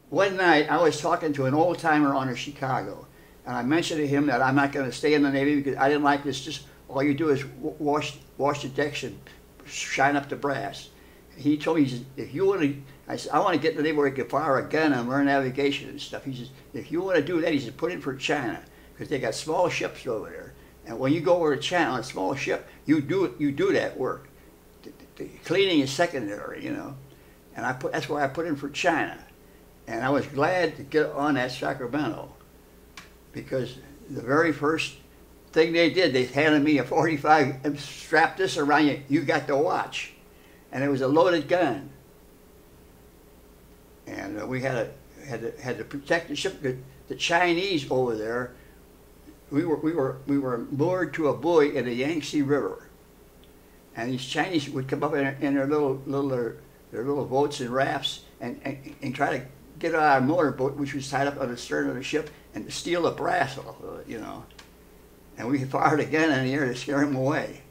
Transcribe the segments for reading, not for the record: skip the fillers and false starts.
One night I was talking to an old timer on to Chicago, and I mentioned to him that I'm not going to stay in the Navy because I didn't like this. Just all you do is wash the decks and shine up the brass. He told me, he says, if you want to, I said, I want to get in the Navy where I can fire a gun and learn navigation and stuff. He says, if you want to do that, he says, put in for China because they got small ships over there. And when you go over to China on a small ship, you do that work. The cleaning is secondary, you know. And that's why I put in for China. And I was glad to get on that Sacramento because the very first thing they did, they handed me a 45 and strapped this around you. You got to watch. And it was a loaded gun. And we had to protect the ship. The Chinese over there, we were moored to a buoy in the Yangtze River. And these Chinese would come up in their little boats and rafts and try to get out our motorboat, which was tied up on the stern of the ship, and to steal the brass off of it, you know. And we fired a gun in the air to scare them away.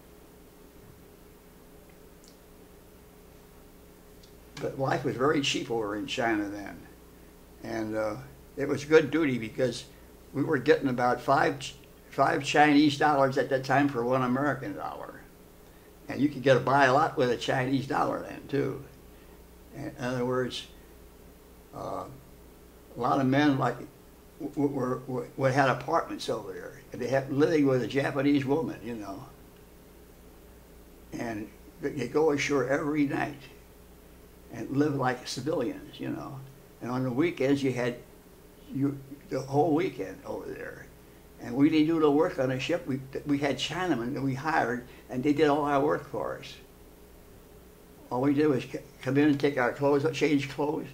But life was very cheap over in China then. And it was good duty because we were getting about five Chinese dollars at that time for one American dollar. And you could buy a lot with a Chinese dollar then, too. In other words, a lot of men had apartments over there, and they had living with a Japanese woman, you know. And they go ashore every night and live like civilians, you know. And on the weekends, you had the whole weekend over there. And we didn't do no work on the ship. We had Chinamen that we hired, and they did all our work for us. All we did was come in and take our clothes, change clothes.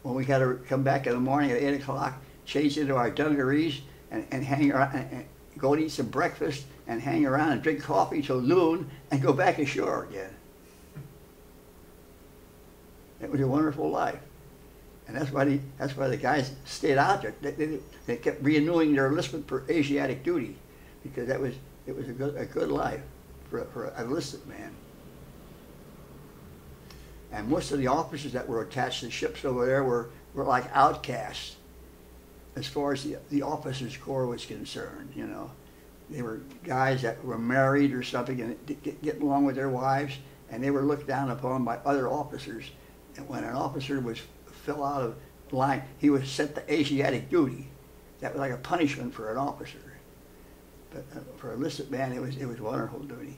When we had to come back in the morning at 8 o'clock, change into our dungarees and hang around, and go and eat some breakfast and hang around and drink coffee till noon and go back ashore again. It was a wonderful life. And that's why the guys stayed out there. They kept renewing their enlistment for Asiatic duty because it was a good life for an enlisted man. And most of the officers that were attached to ships over there were like outcasts as far as the officers' corps was concerned, you know. They were guys that were married or something and getting along with their wives, and they were looked down upon by other officers. And when an officer fell out of line, he was sent to Asiatic duty. That was like a punishment for an officer. But for a enlisted man, it was wonderful duty.